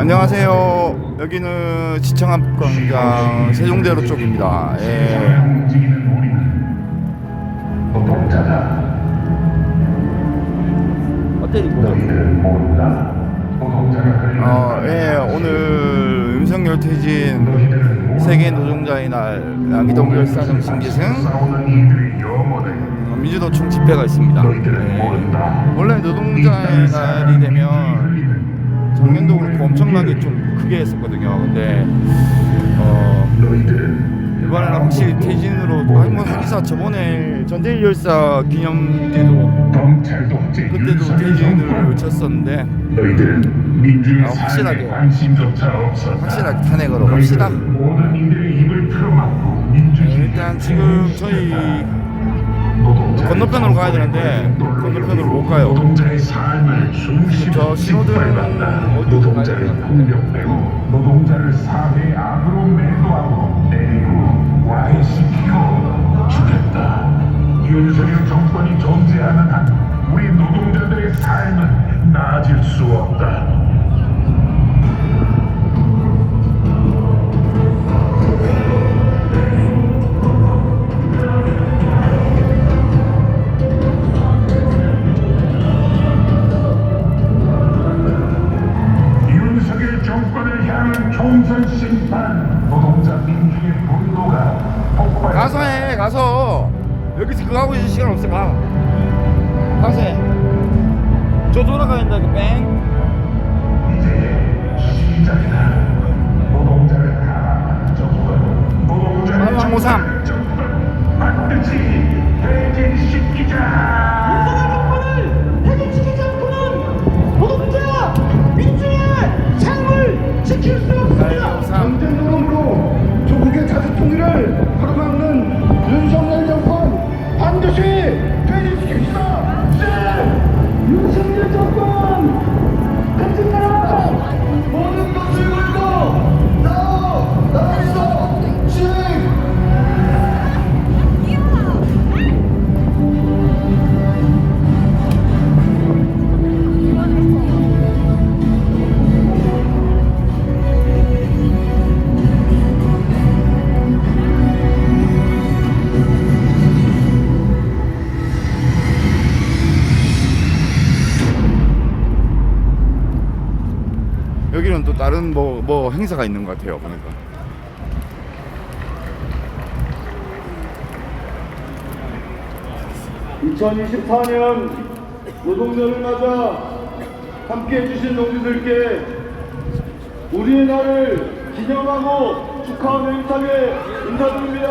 안녕하세요. 여기는 시청 앞광장 세종대로 쪽입니다. 오늘 윤석열 퇴진 세계 노동자의 날 양기동 열사정 신기승 민주노총 집회가 있습니다. 원래 노동자의 날이 되면 작년도 그렇고 엄청나게 좀 크게 했었거든요. 근데 이번에는 확실히 퇴진으로 하기사 저번에 전대일 열사 기념 때도 그때도 퇴진을 외쳤었는데 확실하게 탄핵으로 갑시다. 일단 지금 저희 건너편으로 가야 되는데 건너편으로 못 가요. 저 신호등 어디로 가야 되나? 노동자를 사회의 악으로 매도하고 내리고 와해시키고 죽였다. 윤석열 정권이 존재하는 한 우리 노동자들의 삶은 나아질 수 없다. 총선 심판 노동자 민주의 분노가 폭발. 가서 해. 가서 여기서 그거 하고 있을 시간 없어. 가서 해. 저 돌아가야 된다. 그 뺑. 이제 시작이다. 노동자를 가라앉힌 정권, 노동자를 말랑모삼 반드시 퇴진시키자. 윤석열 정권을 퇴진시키지 않고는 노동자 민주의 삶을 지킬 수 없습니다. 전쟁 노름으로 조국의 자주 통일을 가로막는 윤석열 정권 반드시 퇴진시킵시다. 네! 윤석열 정권 퇴진하라. 모든 것을 걸고 나라에서 직. 여기는 또 다른 뭐 행사가 있는 것 같아요. 보니까. (2024년) 노동절을 맞아 함께 해주신 동지들께 우리의 날을 기념하고 축하하는 행사에 인사드립니다.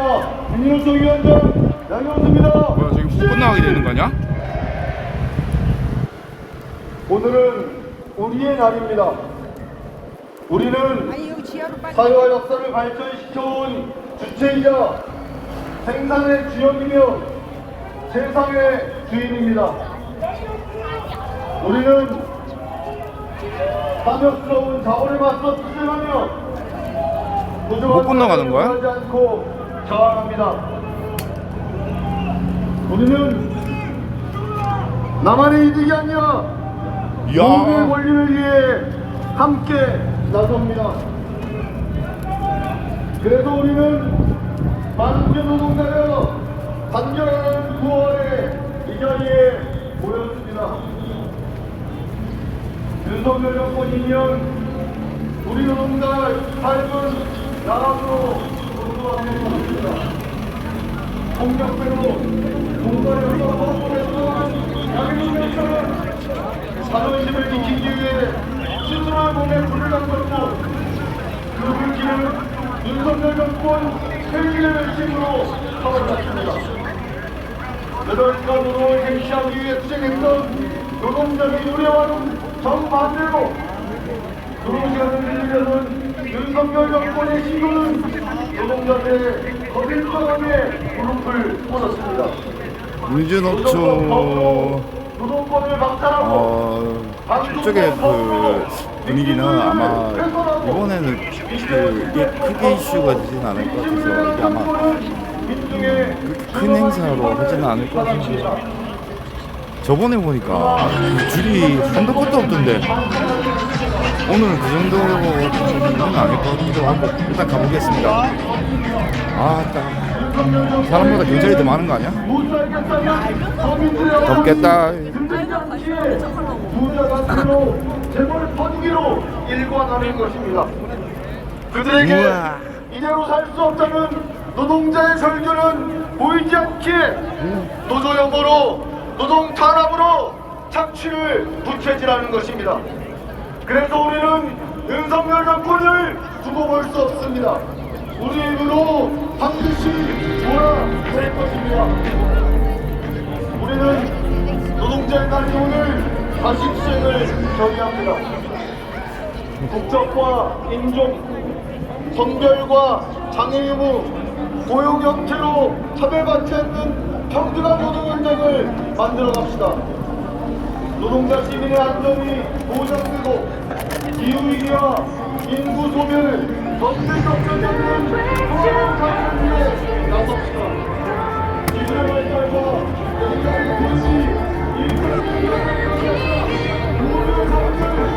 민주노총 위원장 양현수입니다. 뭐야, 저기 훅 끝나가게 되는 거냐? 오늘은 우리의 날입니다. 우리는 사회와 역사를 발전시켜온 주체이자 생산의 주역이며 세상의 주인입니다. 우리는 탐욕스러운 자원에 맞서 투쟁하며 못 건너가는 거야? 하지 않고 저항합니다. 우리는 나만의 이득이 아니라 모두의 권리를 위해 함께 나섭니다. 그래서 우리는 만주 노동자여 단결하는 9월에 이 자리에 모였습니다. 윤석열 정권 2년 우리 노동자의 삶은 나락으로 돌아가고 있습니다. 공격배로 공간에서 거부했던 양해동맹처럼 자존심을 지키기 위해 스스로의 몸에 불을 던졌고 그 불길은 윤석열 정권 폐기의 외침으로 타올랐습니다. 8시간 노동을 쟁취하기 위해 투쟁했던 노동자의 노래와는 정반대로 노동시간을 늘리려는 윤석열 정권의 시도는 노동자들의 거듭성함에 무릎을 꿇었습니다. 민주노총 노동권을 박탈하고 이쪽에 그 분위기는 아마 이번에는 이게 크게 이슈가 되지는 않을 것 같아서 이게 아마 큰 행사로 하지는 않을 것 같은데 저번에 보니까 줄이 한도 끝도 없던데 오늘은 그 정도는 아닐 것 같기도 하고 일단 가보겠습니다. 아, 딱 사람보다 경찰이 더 많은 거 아니야? 덥겠다. 부자 같으로 재벌 퍼주기로 일관하는 것입니다. 그들에게 우와. 이대로 살 수 없다는 노동자의 절규는 보이지 않기에 노조연보로 노동 탄압으로 착취를 부채질하는 것입니다. 그래서 우리는 윤석열 정권을 두고 볼 수 없습니다. 우리 힘으로 반드시 몰아낼 것입니다. 우리는 노동자의 날이 오늘 다시 시행을 결의합니다. 국적과 인종, 성별과 장애 의무, 고용 형태로 차별받지 않는 평등한 노동 현장을 만들어 갑시다. 노동자 시민의 안전이 보장되고 기후위기와 인구 소멸, 경제 적정이 없는 소멸 가능에 나섭시다. 기술의 발달과 노동자의 도시, 일자리 노동의 가능을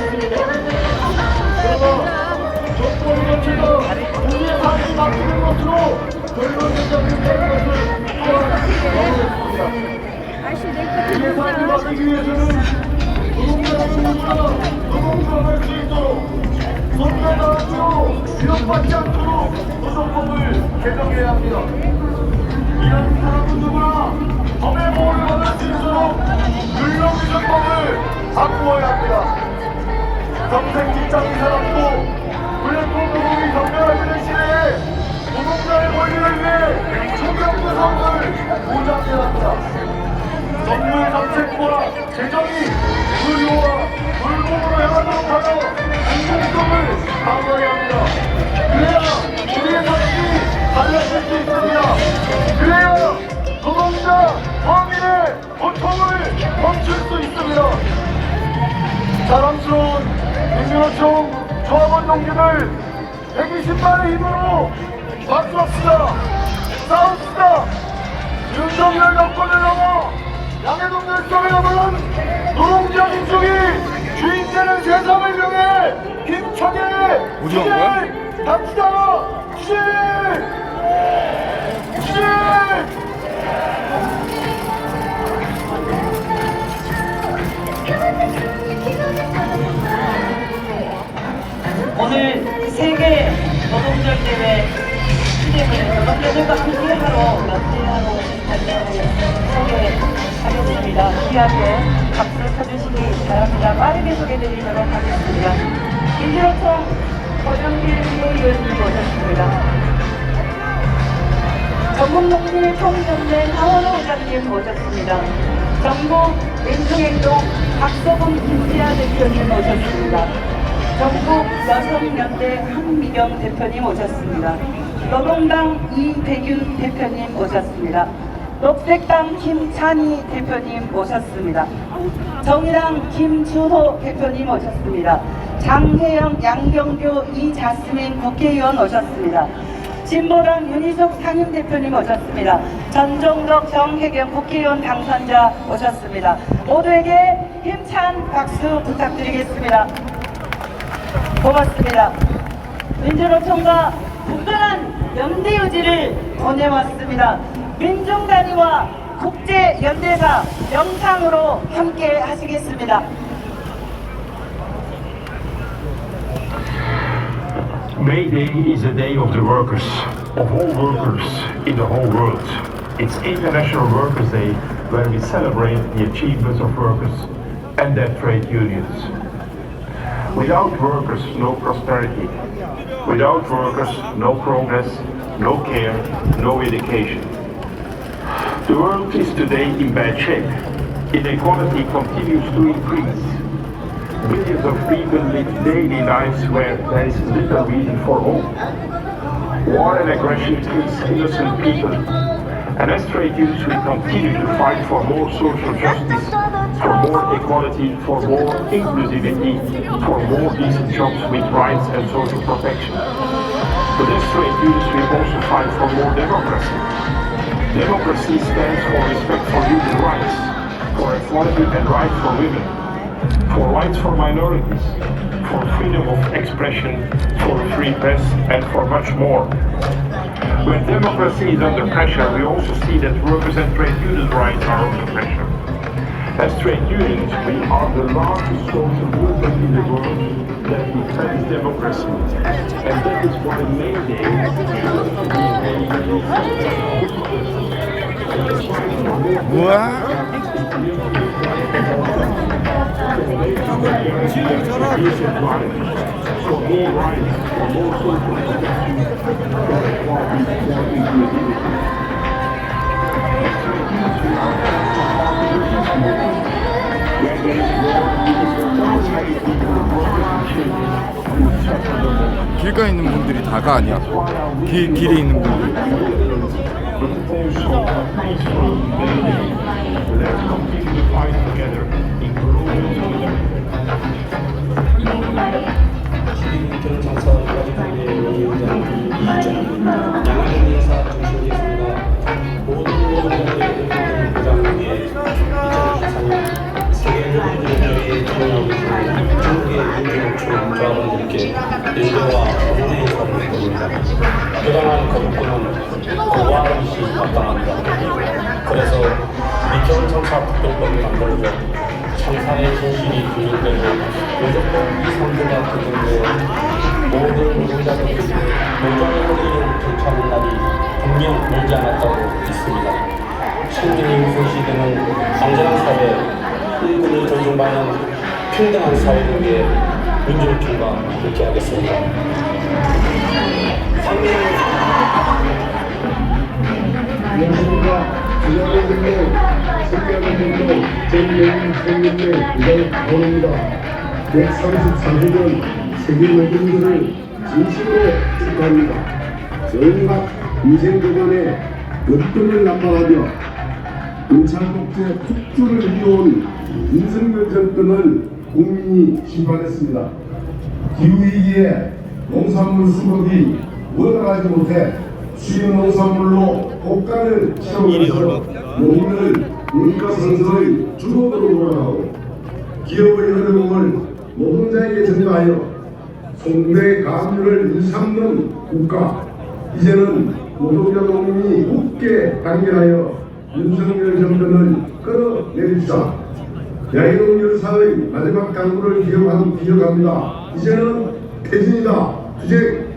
인식하는 정권 자체가 우리의 삶이 바뀌는 것으로 결론적인 것을 또한 막아냈습니다. 우리의 삶이 바뀌기 위해서는 노동자는 누구나 노동조합할 수 있도록 손해당하고 위협받지 않도록 노동법을 개정해야 합니다. 이런 사람은 누구나 법의 보호를 받을 수 있도록 근로기준법을 바꾸어야 합니다. 평생 직장인 사람도 플랫폼 노동이 경멸하는 시대에 노동자의 권리를 위해 총력의 성을 보장해야 합니다. 정부의 정책과 재정이 불효와 불공으로 향하도록 하여 공공성을 강화해야 합니다. 그래야 우리의 삶이 달라질 수 있습니다. 그래야 노동자, 서민의 고통을 멈출 수 있습니다. 자랑스러운 민주노총 조합원 동지들 120만의 힘으로 맞섰습니다. 싸웁시다. 윤석열 정권을 넘어 양해동 결정을 넘은 노동자 민족이 주인되는 세상을 명해 힘차게 어디 간 거야? 갑시다. 주식! 주식! 오늘 세계 노동절 대회 시대를 노동자들과 함께하러 연대하러 간다고 소개하겠습니다. 귀하게 박수 쳐주시기 바랍니다. 빠르게 소개드리도록 하겠습니다. 민주노총 권영길 의원님 모셨습니다. 전국농민총연맹 하원호 의장님 모셨습니다. 전국 민중행동 박서분 김지아 대표님 모셨습니다. 전국 여성연대 한미경 대표님 오셨습니다. 노동당 이백윤 대표님 오셨습니다. 녹색당 김찬희 대표님 오셨습니다. 정의당 김주호 대표님 오셨습니다. 장혜영, 양경규, 이자스민 국회의원 오셨습니다. 진보당 윤희숙 상임대표님 오셨습니다. 전종덕, 정혜경 국회의원 당선자 오셨습니다. 모두에게 힘찬 박수 부탁드리겠습니다. 고맙습니다. 민주노총과 굳건한 연대 의지를 보내왔습니다. 민중단위와 국제연대가 영상으로 함께 하시겠습니다. May Day is a day of the workers, of all workers in the whole world. It's International Workers' Day where we celebrate the achievements of workers and their trade unions. Without workers, no prosperity. Without workers, no progress, no care, no education. The world is today in bad shape. Inequality continues to increase. Millions of people live daily lives where there is little reason for hope. War and aggression kills innocent people, And as trade unions, we continue to fight for more social justice, for more equality, for more inclusivity, for more decent jobs with rights and social protection. But as trade unions, we also fight for more democracy. Democracy stands for respect for human rights, for equality and rights for women, for rights for minorities, for freedom of expression, for a free press, and for much more. When democracy is under pressure, we also see that workers and trade union rights are under pressure. As trade unions, we are the largest social movement in the world that defends democracy. And that is why May Day for more rights, for more social protection, that's why we support 길가에 있는 분들이 다가 아니야. 길에 있는 분들. Let's continue to fight together in global solidarity. 경찰서 가족회의 위원장 양학인 인사 중심이었습니다. 모든 노동자들의 인권을 보장하기 위해 2024년 세계 노동자들의 총회의를 중국의 민주노총 조합원들께 연대와 공개 인사를 드립니다. 부당한 거부권은 고발시 마땅합니다. 그래서 미경청사 특별법이 만들어져 청사의 진실이 규정되고 무조건 이상도가 규정되어 모든 노동자들에게 노조의 권리를 되찾는 날이 분명 멀지 않았다고 믿습니다. 신경이 우선 시대는 안전한 사회, 인권을 존중받는 평등한 사회를 위해 민주노총과 함께하겠습니다. 안녕하십니까. 주장의 승리하는 제2의 생명의 이달 강원입니다. 134주년 세계 노동들을 진심으로 축하합니다. 온갖 위생 기관의 것들을 남발하며 검찰독재 폭주를 이어온 윤석열 정권을 국민이 심판했습니다. 기후위기에 농산물 수급이 원활하지 못해 수입 농산물로 고가를 채우면서 농민을 물가상승의 주도로 돌아가고 기업의 어려움을 노동자에게 전가하여 송대 가압류를 일삼는 국가. 이제는 노동자 농민이 굳게 단결하여 윤석열 정권을 끌어내립시다. 야이동 열사의 마지막 당부를 기억합니다. 이제는 퇴진이다. 투쟁.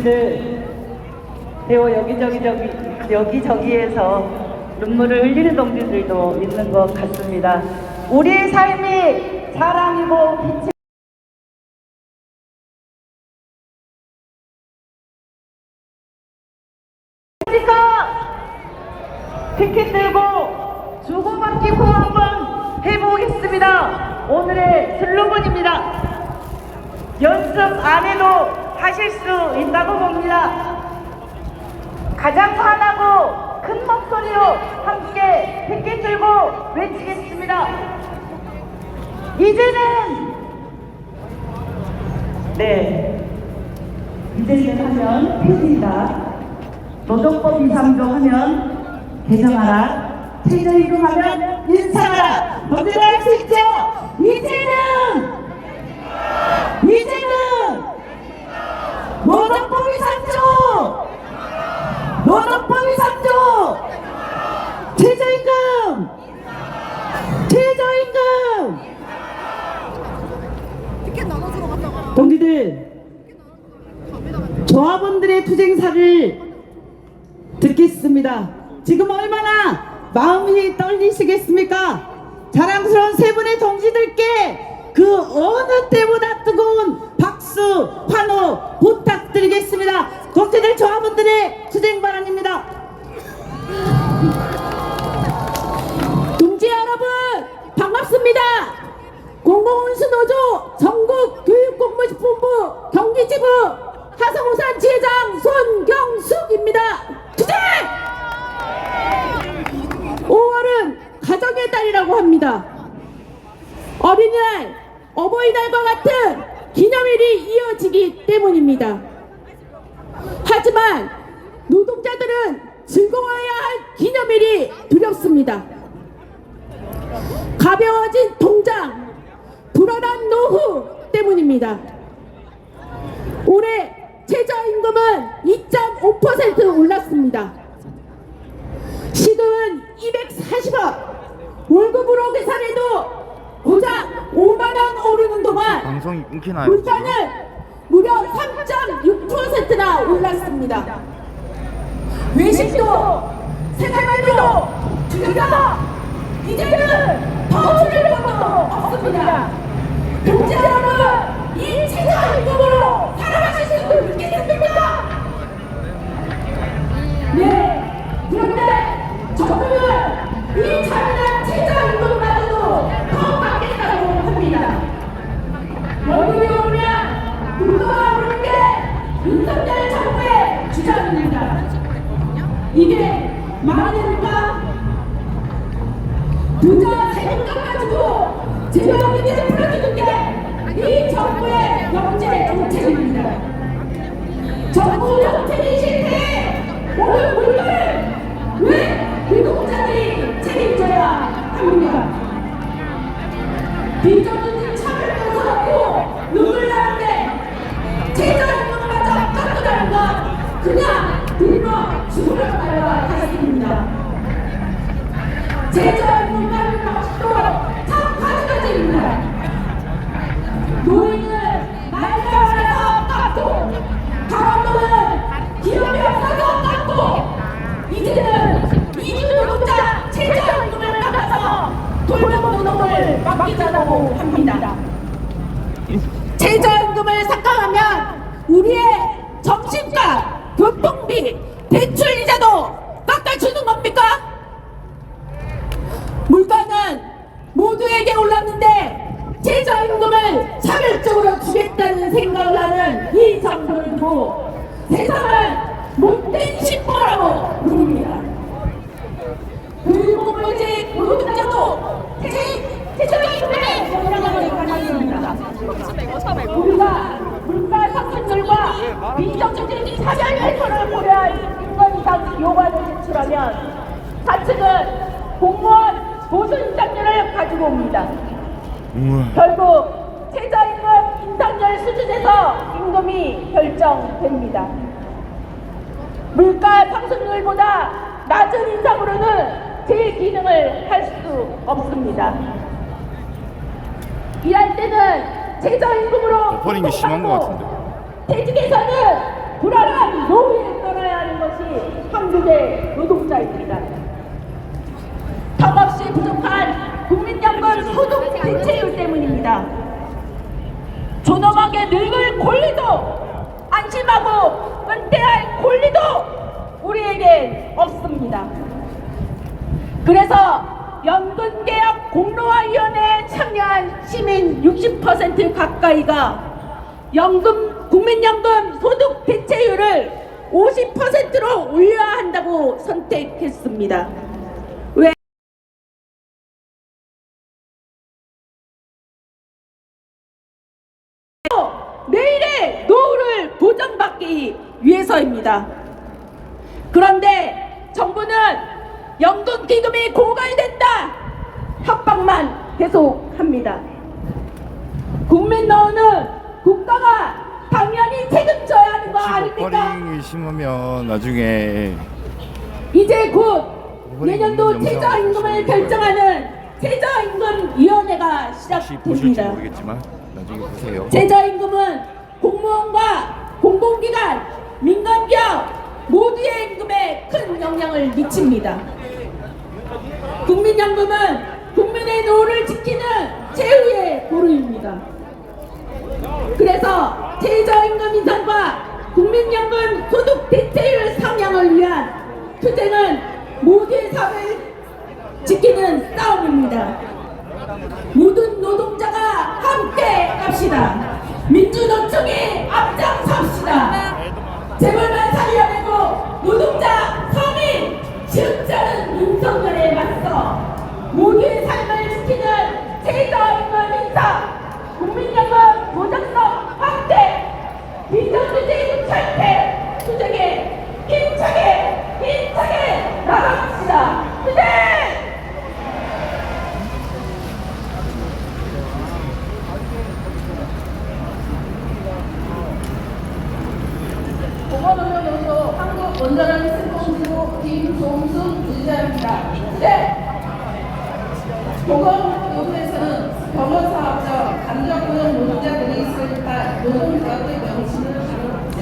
동지들, 대호 여기저기에서 눈물을 흘리는 동지들도 있는 것 같습니다. 우리의 삶이 자랑이고 빛이 피켓 들고 주고받기 호 한번 해보겠습니다. 오늘의 슬로건입니다. 연습 안 해도 하실 수 있다고 봅니다. 가장 환하고 큰 목소리로 함께 피켓 들고 외치겠습니다. 이제는 하면 필수이다. 노동법 2.3조 하면 개정하라. 최저임금 하면 인상하라. 너희들 할 수 있죠? 이제는 노동법이 3조 노동법이 3조 최저임금 동지들, 조합원들의 투쟁사를 듣겠습니다. 지금 얼마나 마음이 떨리시겠습니까? 자랑스러운 세 분의 동지들께 그 어느 때보다 뜨거운 박수, 환호 부탁드리겠습니다. 동지들, 조합원들의 투쟁 발언입니다. 동지 여러분, 반갑습니다. 공공운수노조 전국교육공무본부 경기지부 하성우산 지회장 손경숙입니다. 투쟁! 5월은 가정의 달이라고 합니다. 어린이날, 어버이날과 같은 기념일이 이어지기 때문입니다. 하지만 노동자들은 즐거워야 할 기념일이 두렵습니다. 가벼워진 통장, 불안한 노후 때문입니다. 올해 최저임금은 2.5% 올랐습니다. 시급은 240원, 월급으로 계산해도 고작 5만원 오르는 동안 방송이 끊기나요? 물가는 무려 3.6%나 올랐습니다. 외식도 생활비도 줄여서 이제는 더 줄일 것도 없습니다. 동지 여러분, 이 최저임금으로 살아가실 수 있겠습니까? 네, 그런데 정부는 이 잔인한 최저임금마저도 더 받겠다고 합니다. 여름이 오면 물가가 오르는 게 윤석열 정부의 주장입니다. 이게 말이 됩니까? 부자 세금값 가지고 제명인들을 풀어주는 게 이 정부의 경제 정책입니다. 정부 정책이 실패해 오늘 물가를 왜 노동자들이 책임져야 합니까? 비정규직 차별도 서럽고 눈물 나는데 최저임금마저 깎으라는 건 그냥 굶어 죽으려 말과 같습니다. 최저임금만 방식도 참 가지가지입니다. 노인은 말려서 깎고 강원도는 기업이 없어서 깎고 이제는 이주 노동자 최저임금을 깎아서 돌봄 노동을 막자라고 합니다. 최저임금을 삭감하면 우리의 점심값, 교통비, 대출이자도 깎아주는 겁니까? 물가는 모두에게 올랐는데 최저임금을 차별적으로 주겠다는 생각을 하는 이 정부를 두고 세상을 못된 심보라고 부릅니다. 교육공무직 노동자도 최저임금에 영향을 받습니다. 우리가 물가 상승률과 비정규직 차별 훼손을 고려한 인권 이상 요구안을 제출하면 사측은 공무원 보수 인상률을 가지고 옵니다. 결국 최저임금 인상률 수준에서 임금이 결정됩니다. 물가 상승률보다 낮은 인상으로는 제 기능을 할 수 없습니다. 일할 때는 최저임금으로 버린 게 심한 것 같은데. 퇴직에서는 불안한 노후에 떠나야 하는 것이 한국의 노동자입니다. 퇴직하고 은퇴할 권리도 우리에게 없습니다. 그래서 연금개혁 공로화위원회에 참여한 시민 60% 가까이가 국민연금 소득 대체율을 50%로 올려야 한다고 선택했습니다. 왜? 내일의 노후를 보장받기 위해서입니다. 그런데 정부는 연금기금이 고갈된다 협박만 계속합니다. 국민 노후는 국가가 당연히 책임져야 하는 거 아닙니까? 버퍼링이 심하면 나중에 이제 곧 버퍼링 내년도 있는 최저임금을 영상을 결정하는 최저임금위원회가 혹시 보실지 시작됩니다. 모르겠지만 나중에 보세요. 최저임금은 공무원과 공공기관, 민간기업 모두의 임금에 큰 영향을 미칩니다. 국민연금은 국민의 노후를 지키는 최후의 보루입니다. 그래서 최저임금 인상과 국민연금 소득 대체율 상향을 위한 투쟁은 모두의 삶을 지키는 싸움입니다. 모든 노동자가 함께 갑시다. 민주노총이 앞장섭시다. 재벌만 살려내고 노동자, 서민, 지역자는 윤석열에 맞서 모두의 삶을 지키는 최저임금 인상, 국민연금 보장성 확대, 비정규직 철폐 투쟁에 힘차게 나갑시다. 투쟁! 보건의료연구소 한국원자력施工지구 김종순 부지사입니다. 네. 보건의료소에서는 병원사업자, 간접고용 노동자들이 설립한 노동조합의 명칭을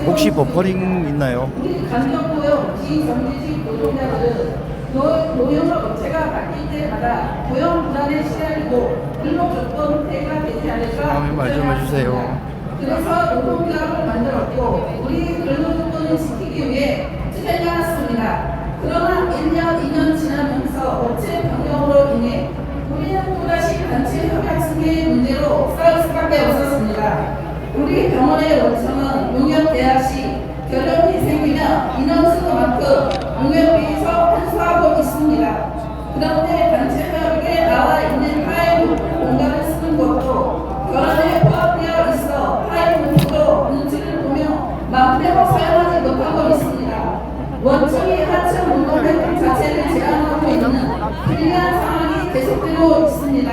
혹시 버퍼링 있나요? 우리 간접고용 비정규직 노동자들은 노영업 업체가 바뀔 때마다 고용 불안에 시달리고 근로 조건 폐가 되지 않을까 다음에 말 좀 해주세요. 그래서 노동조합을 만들었고 우리 근로조건을 지키기 위해 투쟁해왔습니다. 그러나 1년, 2년 지나면서 업체 변경으로 인해 우리는 또다시 단체 협약 승계의 문제로 싸울 수밖에 없었습니다. 우리 병원의 원청은 용역대학 시 결연이 생기면 인원수만큼 용역비에서 환수하고 있습니다. 그런데 단체 협약에 나와 있는 하이 공간을 쓰는 것도 결혼에 포함되어 있어 하이 문구도 눈치를 보며 마음대로 사용하지 못하고 있습니다. 원청이 하청 운동활동 자체를 제한하고 있는 불리한 상황이 계속되고 있습니다.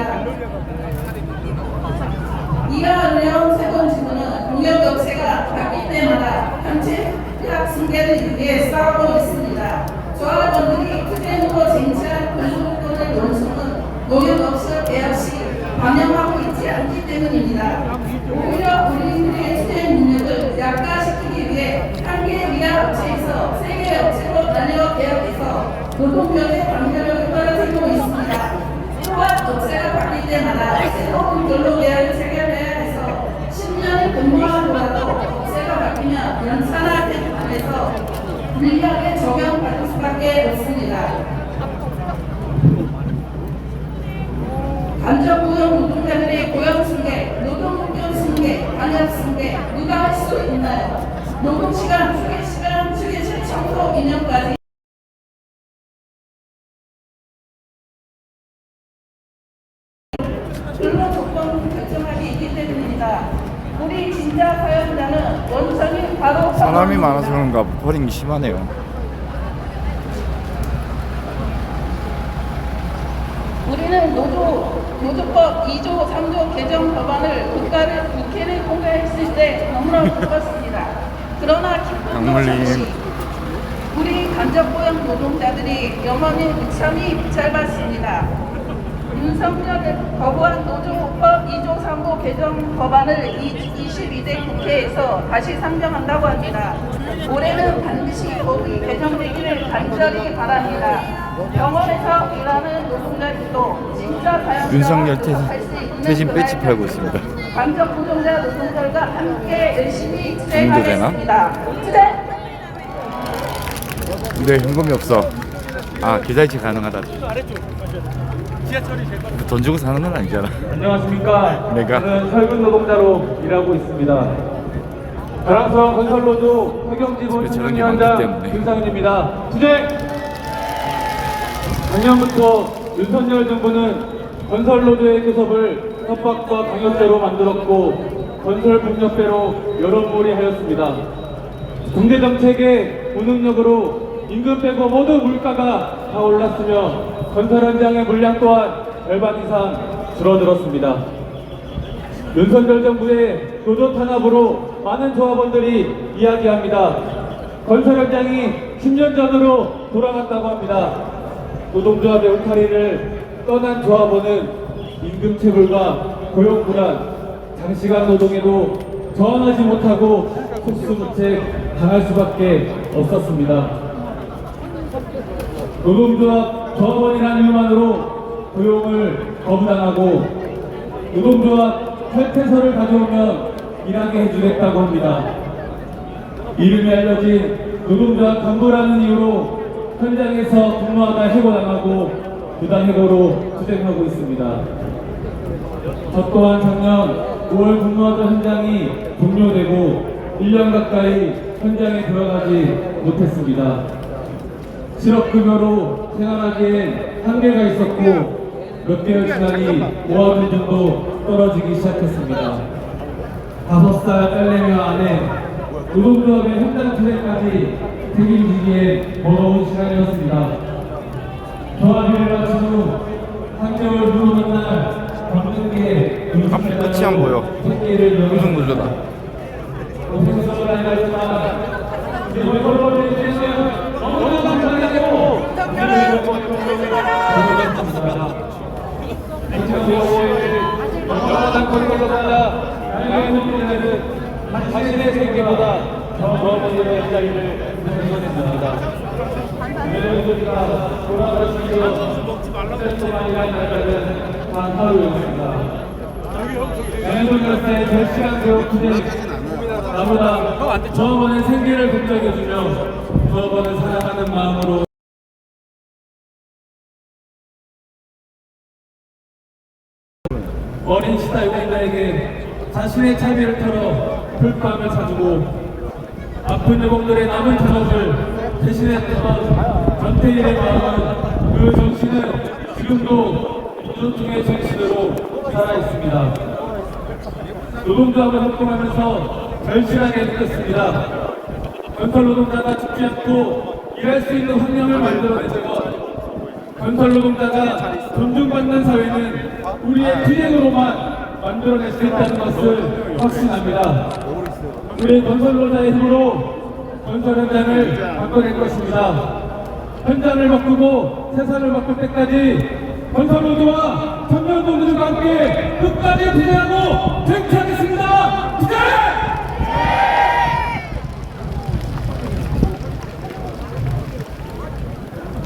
이와 어려운 세번 지구는 용역업체가 바뀔 때마다 단체 협약 승계를 위해 싸우고 있습니다. 조합원들이 투쟁으로 쟁취한 근로조건의 원성은 용역업체 계약 시 반영하고 있지 않기 때문입니다. 오히려 우리들의 투쟁 능력을 약화시키기 위해 한 개의 미아 업체에서 세 개의 업체로 나뉘어 계약해서 노동력의 단결력을 떨어뜨리고 있습니다. 또한 업체가 바뀔 때마다 새로운 근로계약을 체결해야 해서 10년이 근무하더라도 업체가 바뀌면 연차나 대표에서 불리하게 적용받을 수밖에 없습니다. 간접고용 노동자들의 고용 승계, 노동환경 승계, 반역 승계 누가 할 수 있나요? 노동시간, 휴게시간, 휴게실 청소 인형까지 근로조건 결정하기 있기 때문입니다. 우리 진짜 사연자는 원청이 바로 사람이 많아서 그런가 버퍼링이 심하네요. 우리는 노조법 2조 3조 개정 법안을 국회를 통과했을 때 너무나 기뻤습니다. 그러나 기쁜 것 없이 우리 간접고용 노동자들이 영원히 무참히 짧았습니다. 윤석열을 거부한 노조법 2조 3조 개정 법안을 22대 국회에서 다시 상정한다고 합니다. 올해는 반드시 법이 개정되기를 간절히 바랍니다. 병원에서 일하는 노동자들도 진짜 윤석열 자연스러운 퇴진 배지 팔고 있습니다. 감정 노동자 노동자들과 함께 열심히 주문도 되나? 투쟁하겠습니다. 투쟁! 근데 현금이 없어. 아, 계좌이체 가능하다. 돈 주고 사는 건 아니잖아. 안녕하십니까. 내가? 저는 설군 노동자로 일하고 있습니다. 자랑스러운 건설노조 회경지부 저런 게 총위원장 많기 때문에. 김상윤입니다. 투쟁! 작년부터 윤석열 정부는 건설노조의 교섭을 협박과 강요죄로 만들었고 건설폭력배로 여론몰이 하였습니다. 경제정책의 무능력으로 임금 빼고 모두 물가가 다 올랐으며 건설 현장의 물량 또한 절반 이상 줄어들었습니다. 윤석열 정부의 노조 탄압으로 많은 조합원들이 이야기합니다. 건설 현장이 10년 전으로 돌아갔다고 합니다. 노동조합의 울타리를 떠난 조합원은 임금 체불과 고용 불안, 장시간 노동에도 저항하지 못하고 속수무책 당할 수밖에 없었습니다. 노동조합 조합원이라는 이유만으로 고용을 거부당하고 노동조합 탈퇴서를 가져오면 일하게 해주겠다고 합니다. 이름이 알려진 노동조합 간부라는 이유로 현장에서 근무하다 해고당하고 부당해고로 투쟁하고 있습니다. 저 또한 작년 5월 근무하던 현장이 종료되고 1년 가까이 현장에 들어가지 못했습니다. 실업급여로 생활하기엔 한계가 있었고 몇 개월 지나니 5월 정도 떨어지기 시작했습니다. 5살 딸내미와 아내, 노동조합의 현장 투쟁까지 책임지기에 버거운 시간이었습니다. 조합일을 마친 후 3개월 후 어느 날 밤늦게 앞에 끝이 안 보여. 새끼를 무슨 구조다. 고생스러운 날이지만 얼굴을 내시면 너무나 감사하고 자신의 생계보다 조합원들의 일자리를 우선했습니다. 우리가 돌아가시고 스트레스만 일하는 날짜는 단 하루였습니다. 연수결세 10시간 교육 투쟁 나보다 조합원의 생계를 걱정해주며 조합원을 사랑하는 마음으로 어린 시달 유공자에게 자신의 차비를 털어 풀빵을 사주고 아픈 유공들의 남은 작업을 대신했던 전태일의 마음은 그 정신은 지금도 노동중의 정신으로 살아있습니다. 노동조합을 활동하면서 절실하게 느꼈습니다. 건설 노동자가 죽지 않고 일할 수 있는 환경을 만들어내는 것, 건설 노동자가 존중받는 사회는 우리의 투쟁으로만 만들어낼 수 있다는 것을 확신합니다. 우리 건설 노동자의 힘으로 건설 현장을 바꿔낼 것입니다. 현장을 바꾸고 세상을 바꿀 때까지 건설 노조와 청년 노조들과 함께 끝까지 투쟁하고 쟁취하겠습니다. 투쟁!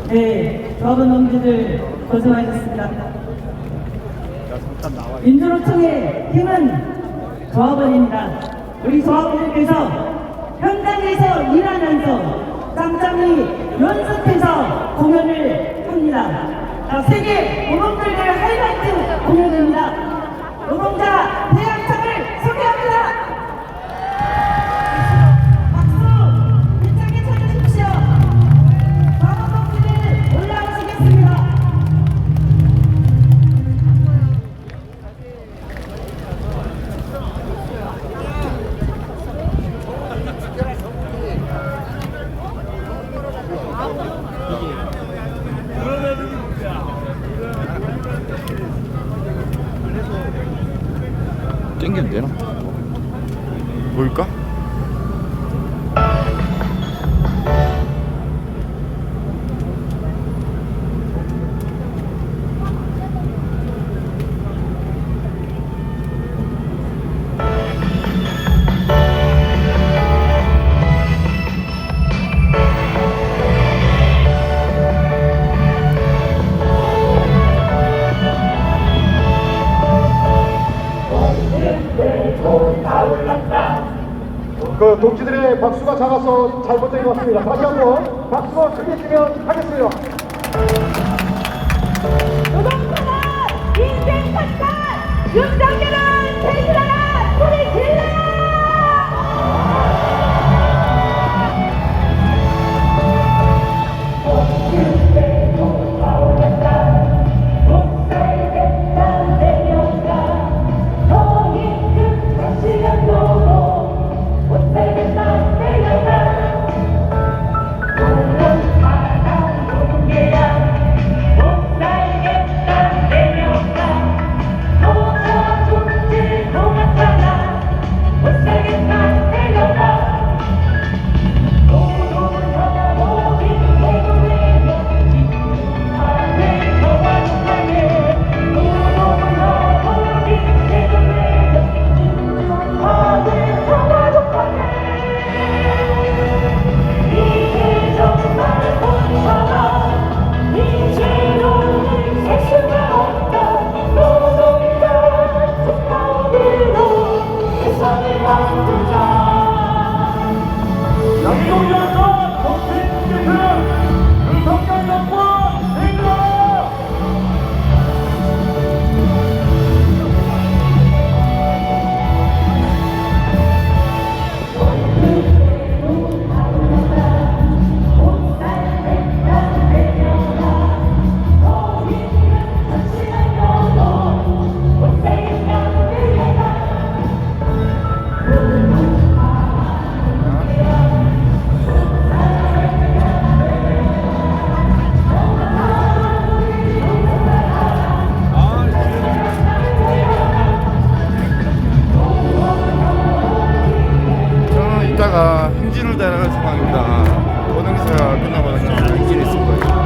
네, 조합원 동지들 고생하셨습니다. 민주노총의 힘은 조합원입니다. 우리 조합원들께서 현장에서 일하면서 짬짬이 연습해서 공연을 합니다. 자, 세계 노동들의 하이라이트 공연입니다. 노동자 대학창을 소개합니다. 박수 힘차게 쳐주십시오. 조합원 동지들 올라오시겠습니다. 땡기면 되나? 보일까? 그 동지들의 박수가 작아서 잘못된 것 같습니다. 다시 한번 박수가 크게 주면 하겠습니다. 노동자가 인생 선탄! 윤석열은 대신하라! 소리 질러라! 이따가 행진을 따라갈 생각입니다. 모든 기사가 끝나고 나서 행진이 있을 거예요.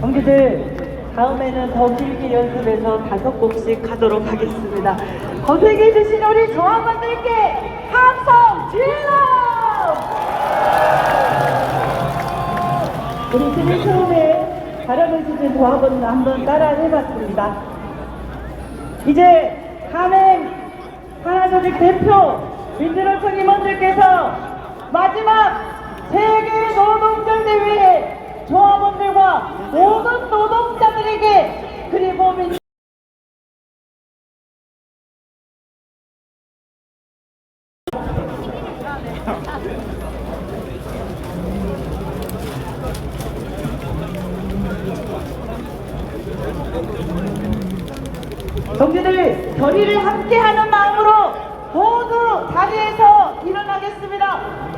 동지들, 다음에는 더 길게 연습해서 5곡씩 하도록 하겠습니다. 고생해주신 우리 조합원들께 함성 질러! 우리 제일 처음에 바람을 쐬는 조합원을 한번 따라 해봤습니다. 이제 가맹 하나조직 대표 민주노총 임원들께서 마지막 세계 노동절 대회에 조합원들과 모든 노동자들에게 그리고 동지들 결의를 함께하는 마음으로 모두 자리에서 일어나겠습니다.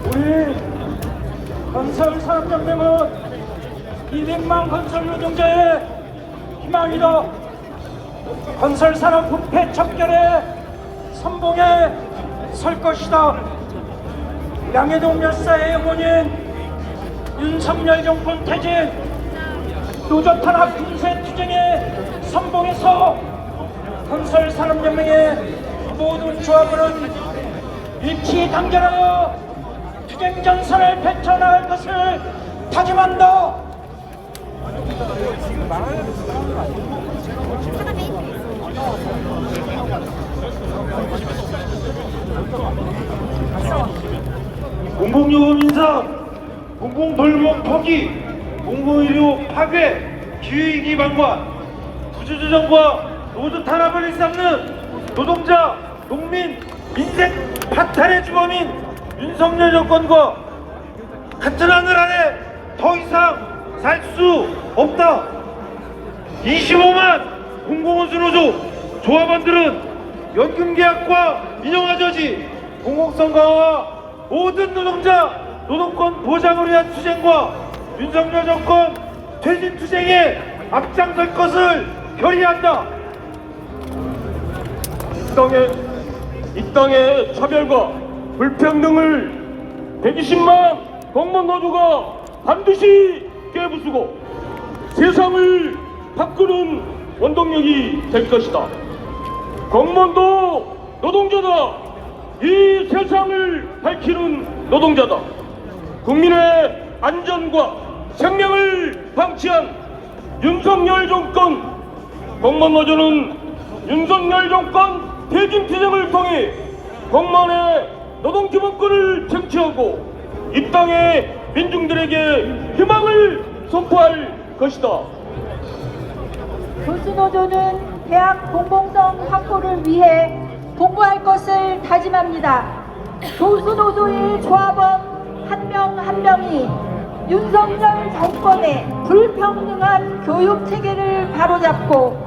우리 건설산업연맹은 200만 건설 노동자의 희망이다. 건설산업 부패 척결의 선봉에 설 것이다. 양해동 열사의 영혼인 윤석열 정권 퇴진, 노조 탄압 군세 투쟁의 선봉에서 건설산업연맹의 모든 조합원은 일치 단결하여 투쟁 전선을 펼쳐나갈 것을 다짐한다. 공공요금 인상, 공공돌목 포기, 공공의료 파괴, 기후위기 방관, 구조조정과 노조 탄압을 일삼는 노동자, 농민, 민생 파탄의 주범인 윤석열 정권과 같은 하늘 아래 더 이상 살 수 없다. 25만 공공운수노조 조합원들은 연금계약과 민영화저지, 공공성 강화와 모든 노동자 노동권 보장을 위한 투쟁과 윤석열 정권 퇴진 투쟁에 앞장설 것을 결의한다. 이 땅의 차별과 불평등을 120만 공무원 노조가 반드시 깨부수고 세상을 바꾸는 원동력이 될 것이다. 공무원도 노동자다. 이 세상을 밝히는 노동자다. 국민의 안전과 생명을 방치한 윤석열 정권, 공무원 노조는 윤석열 정권 퇴진 투쟁을 통해 공무원의 노동기본권을 쟁취하고 이 땅의 민중들에게 희망을 선포할 것이다. 교수노조는 대학 공공성 확보를 위해 공부할 것을 다짐합니다. 교수노조의 조합원 한 명 한 명이 윤석열 정권의 불평등한 교육 체계를 바로잡고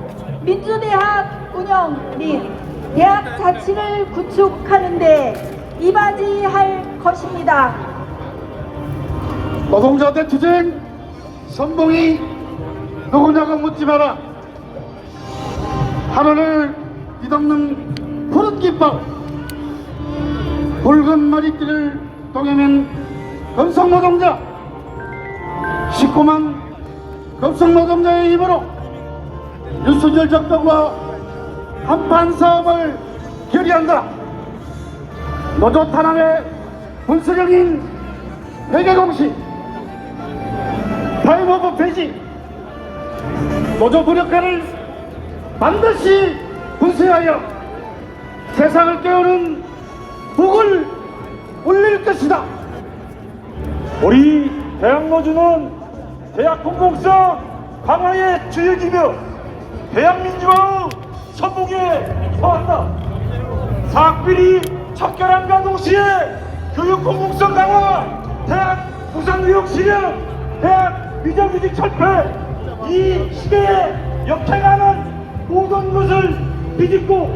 민주대학 운영 및 대학 자치를 구축하는 데 이바지할 것입니다. 노동자들 투쟁 선봉이 누구냐고 묻지 마라. 하늘을 뒤덮는 푸른 깃발, 붉은 머리띠를 동여맨 금속노동자, 19만 금속노동자의 힘으로 윤석열 정권과 한판 싸움을 결의한다. 노조 탄압의 분수령인 회계공시, 타임오버 폐지, 노조 무력화를 반드시 분쇄하여 세상을 깨우는 북을 울릴 것이다. 우리 대학노조는 대학 공공성 강화의 주역이며 대학민주화의 선봉에 서한다. 사학비리 척결함과 동시에 교육 공공성 강화, 대학 부산의혹 실현, 대학 비정규직 철폐, 이 시대에 역행하는 모든 것을 비집고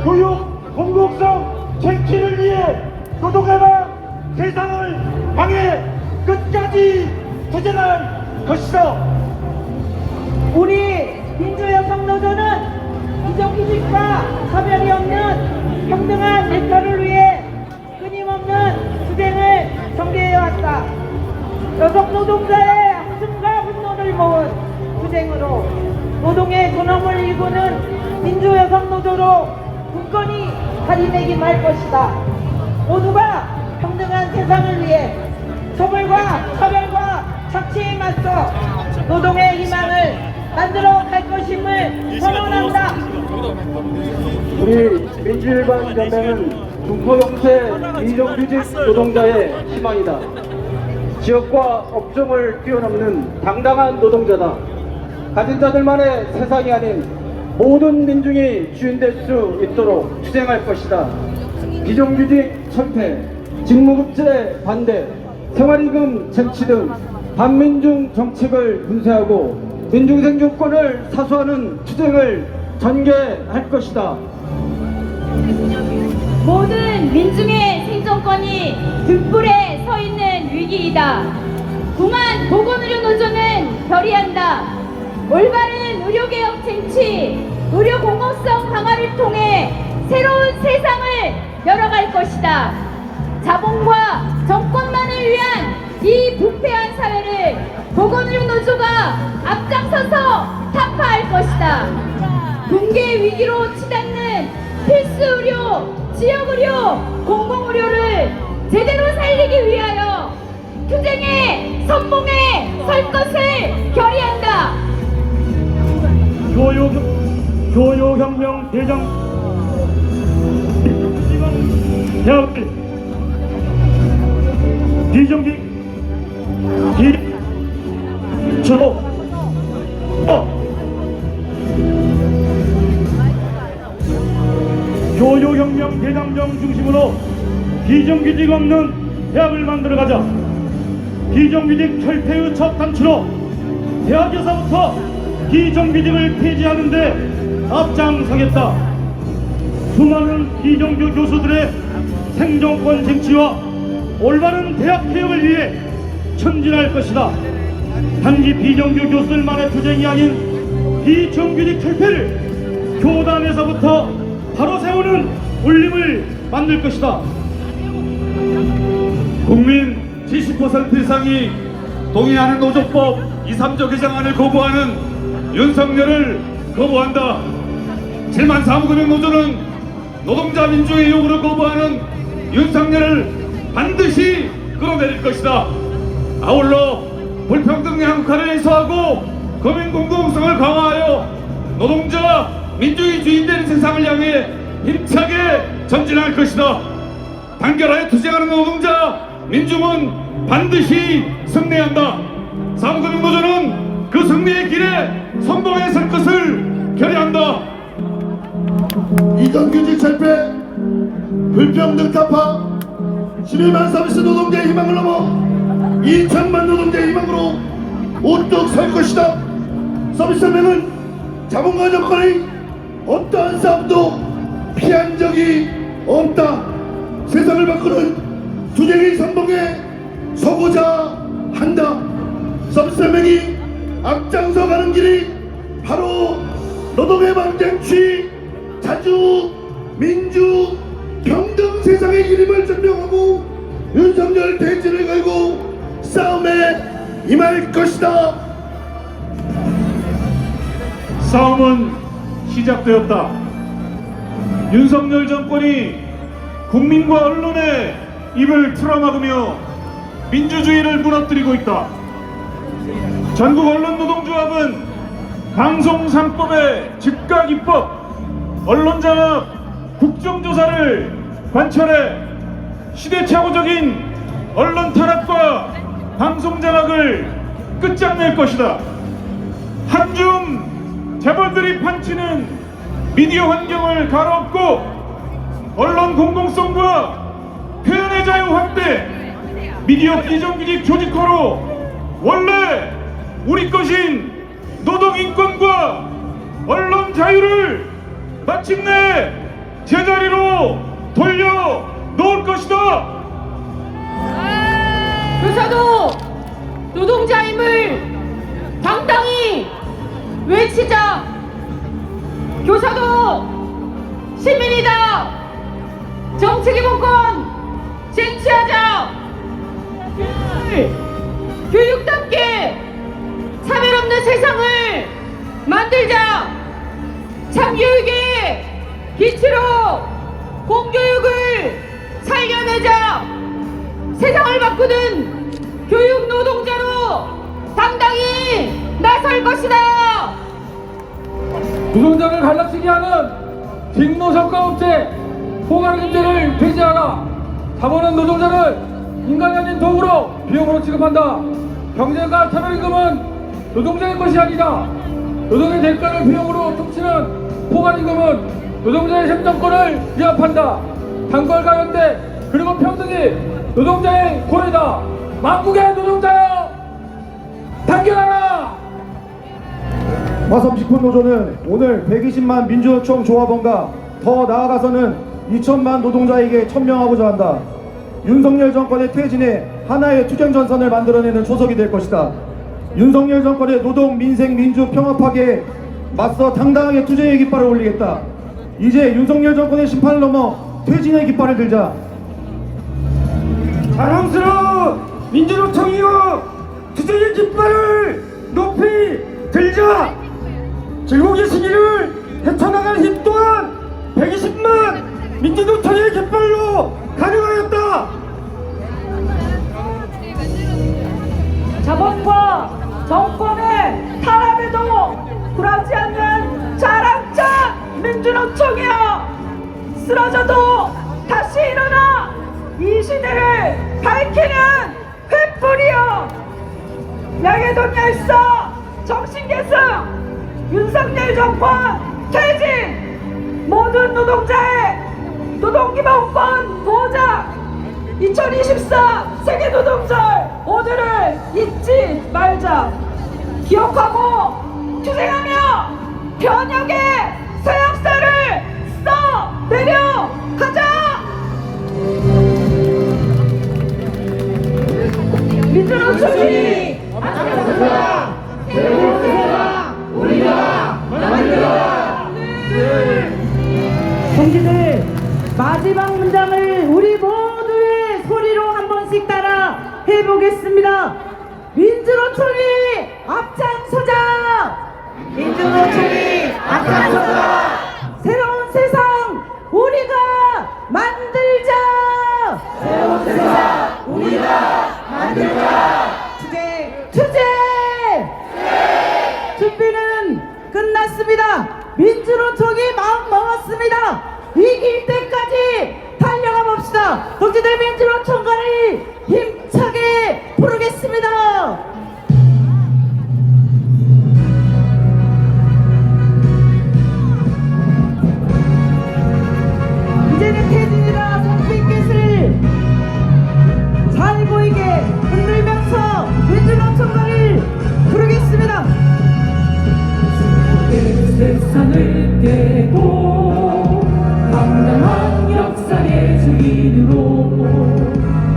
교육 공공성 쟁취를 위해 노동해방 세상을 향해 끝까지 투쟁할 것이다. 우리 민주여성노조는 비정규직과 차별이 없는 평등한 일터를 위해 끊임없는 투쟁을 전개해왔다. 여성 노동자의 한숨과 분노를 모은 투쟁으로 노동의 존엄을 일구는 민주여성노조로 굳건히 자리매김할 것이다. 모두가 평등한 세상을 위해 소멸과 차별과 착취에 맞서 노동의 희망을 만들어 갈 것임을 선언한다. 우리 민주일반연맹은 중소형체 비정규직 노동자의 희망이다. 지역과 업종을 뛰어넘는 당당한 노동자다. 가진 자들만의 세상이 아닌 모든 민중이 주인될 수 있도록 투쟁할 것이다. 비정규직 철폐, 직무급제 반대, 생활임금 쟁취 등 반민중 정책을 분쇄하고 민중생존권을 사수하는 투쟁을 전개할 것이다. 모든 민중의 생존권이 등불에 서 있는 위기이다. 공안 보건의료노조는 결의한다. 올바른 의료개혁 쟁취, 의료 공공성 강화를 통해 새로운 세상을 열어갈 것이다. 자본과 정권만을 위한 이 부패한 사회를 보건의료노조가 앞장서서 타파할 것이다. 붕괴 위기로 치닫는 필수 의료, 지역 의료, 공공 의료를 제대로 살리기 위하여 투쟁의 선봉에 설 것을 결의한다. 교요혁명 대장 대학들 비정규직 교요혁명 대장정 중심으로 비정규직 없는 대학을 만들어가자. 비정규직 철폐의 첫 단추로 대학에서부터 비정규직을 폐지하는 데 앞장서겠다. 수많은 비정규 교수들의 생존권 쟁취와 올바른 대학 개혁을 위해 전진할 것이다. 단지 비정규 교수들만의 투쟁이 아닌 비정규직 철폐를 교단에서부터 바로 세우는 울림을 만들 것이다. 국민 70% 이상이 동의하는 노조법 2, 3조 개정안을 거부하는 윤석열을 거부한다. 7만 사무금융 노조는 노동자 민주의 요구를 거부하는 윤석열을 반드시 끌어내릴 것이다. 아울러 불평등 양극화를 해소하고 금융 공동성을 강화하여 노동자 민주주의 주인되는 세상을 향해 힘차게 전진할 것이다. 단결하여 투쟁하는 노동자 민중은 반드시 승리한다. 사무금융노조는 그 승리의 길에 선봉에 설 것을 결의한다. 이정규직 철폐, 불평등 타파, 11만 서비스 노동자의 희망을 넘어 2천만 노동자의 희망으로 우뚝 설 것이다. 서비스 혁명은 자본과 정권의 어떠한 싸움도 피한 적이 없다. 세상을 바꾸는 투쟁의 선봉에 서고자 한다. 서비스 혁명이 앞장서 가는 길이 바로 노동의 방쟁취, 자주, 민주, 평등 세상의 길임을 증명하고 윤석열 대지를 걸고 싸움에 임할 것이다. 싸움은 시작되었다. 윤석열 정권이 국민과 언론의 입을 틀어막으며 민주주의를 무너뜨리고 있다. 전국 언론노동조합은 방송상법의 즉각 입법, 언론장악, 국정조사를 관철해 시대착오적인 언론 탄압과 방송장악을 끝장낼 것이다. 한줌 재벌들이 판치는 미디어 환경을 갈아엎고 언론 공공성과 표현의 자유 확대, 미디어 비정규직 조직화로 원래 우리 것인 노동인권과 언론 자유를 마침내 제자리로 돌려 놓을 것이다. 교사도 노동자임을 당당히 외치자. 교사도 시민이다. 정치기본권 쟁취하자. 교육답게 차별 없는 세상을 만들자. 참교육의 기치로 공교육을 살려내자. 세상을 바꾸는 교육 노동자로 당당히 나설 것이다. 노동자를 갈라치게 하는 직노성과업체 포괄임대를 폐지하라. 자본은 노동자를 인간이 아닌 도구로 비용으로 취급한다. 경쟁과 차별임금은 노동자의 것이 아니다. 노동의 대가를 비용으로 퉁치는 포괄임금은 노동자의 생존권을 위협한다. 단골가연대 그리고 평등이 노동자의 고래다. 만국의 노동자여 단결하라. 화성식품 노조는 오늘 120만 민주노총 조합원과 더 나아가서는 2천만 노동자에게 천명하고자 한다. 윤석열 정권의 퇴진에 하나의 투쟁 전선을 만들어내는 초석이 될 것이다. 윤석열 정권의 노동, 민생, 민주, 평화 파괴에 맞서 당당하게 투쟁의 깃발을 올리겠다. 이제 윤석열 정권의 심판을 넘어 퇴진의 깃발을 들자. 자랑스러운 민주노총이여 투쟁의 깃발을 높이 들자. 즐거운 시기를 헤쳐나갈 힘 또한 120만 민주노총의 깃발로 가능하였다. 쓰러져도 다시 일어나 이 시대를 밝히는 횃불이여. 양해동 열사 정신계승 윤석열 정권 퇴진. 모든 노동자의 노동기본권 보장. 2024 세계노동절 오늘을 잊지 말자. 기억하고 투쟁하며 변혁의 서역사를 써내려가자. 민주노총이 앞장서라. 새로운 세상 우리가 만들어라. 동지들, 마지막 문장을 우리 모두의 소리로 한 번씩 따라 해보겠습니다. 민주노총이 앞장서자. 민주노총이 앞장서자. 새로운 세상 우리가 만들자. 새로운 세상 우리가 만들자. 투쟁. 준비는 끝났습니다. 민주노총이 마음 먹었습니다. 이길 때까지 달려가 봅시다. 동지들, 민주노총과를 힘차게 부르겠습니다. 이제는 태진이라 손빛깃을 잘 보이게 흔들면서 민주노총과를 부르겠습니다. 세상을 깨고 당당한 역사의 주인으로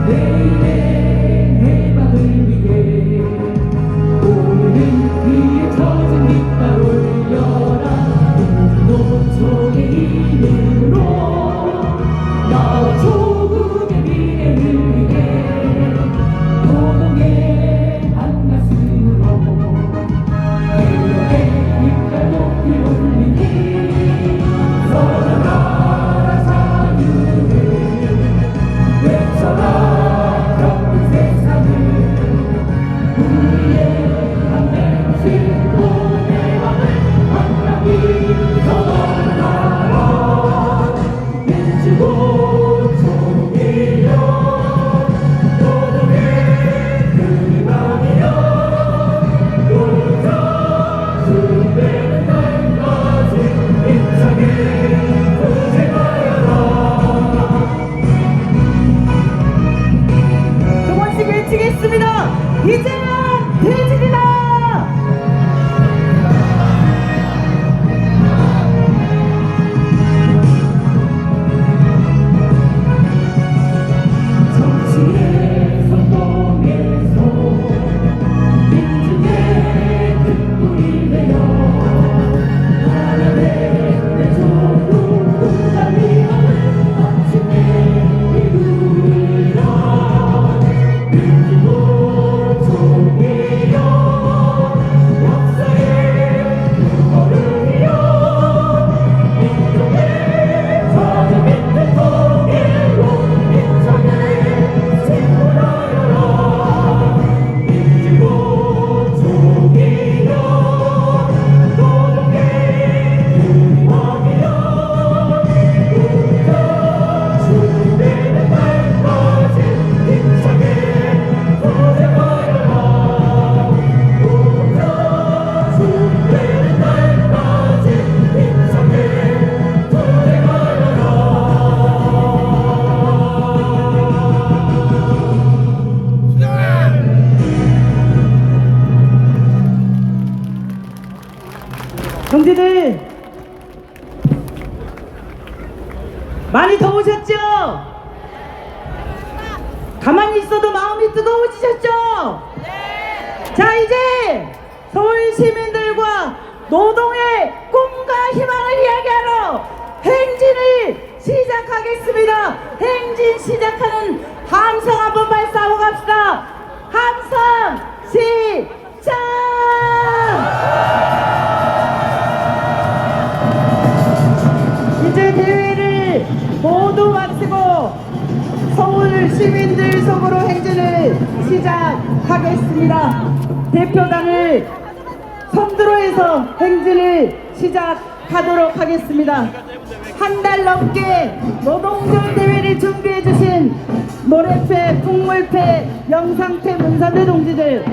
내일의 해방을 위해 오늘은 그의 젖은 깃발 올려라. 민주노총의 이름으로 나와 조국의 미래를 위해 노동의 한 가슴으로 깃발 높이 올리니 서나라 자유를 외쳐라. 넓은 세상을 우리의 한명씩 노래방을 한나기 서나라. 민주노총이여 노동의 그림이여 노동자 수배는 날까지 힘차게 투쟁하여라. 두 번씩 외치겠습니다. 이제는 퇴진이다. 정치의 선동에서 민주의 등불이 되어 하나의 내 조국 공장이라는 마침내 이루리라. 민주노총이여 역사의 걸음이여 민족의 사자 밑에 통일로 힘차게 승부하여라. 민주노총이여 노동의 근원이여 우리가 준비되는 날까지 힘차게 도전하여라. 우리가 준비되는 날까지 힘차게 도전하여라. 동지들, 많이 더우셨죠? 가만히 있어도 마음이 뜨거워지셨죠? 자, 이제 서울 시민들과 노동의 꿈과 희망을 이야기하러 행진을 시작하겠습니다. 행진 시작하는 함성 한번 발사하고 갑시다. 함성 시작! 이제 대회를 모두 마치고 서울 시민들 속으로 행진을 시작하겠습니다. 대표단을 선두로 해서 행진을 시작하겠습니다. 진행하도록 하겠습니다. 한 달 넘게 노동절 대회를 준비해 주신 노래패, 풍물패, 영상패 문사대 동지들,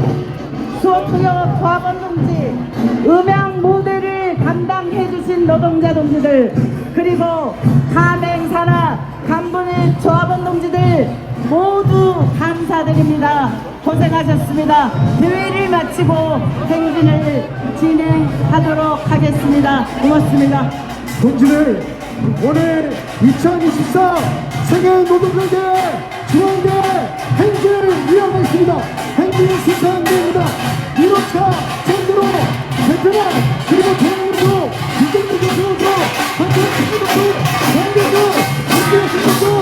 수호통역 조합원 동지, 음향 무대를 담당해 주신 노동자 동지들, 그리고 가맹산하 간부의 조합원 동지들 모두 감사드립니다. 고생하셨습니다. 대회를 마치고 행진을 진행하도록 하겠습니다. 고맙습니다. 동지들, 오늘 2024 세계 노동절대 중앙대 행진을 이어가겠습니다. 행진은 수상대입니다. 1호차 전도로 베트남 그리고 대한민국 이정도 교수로 한국 특기도수 경기도 국제수도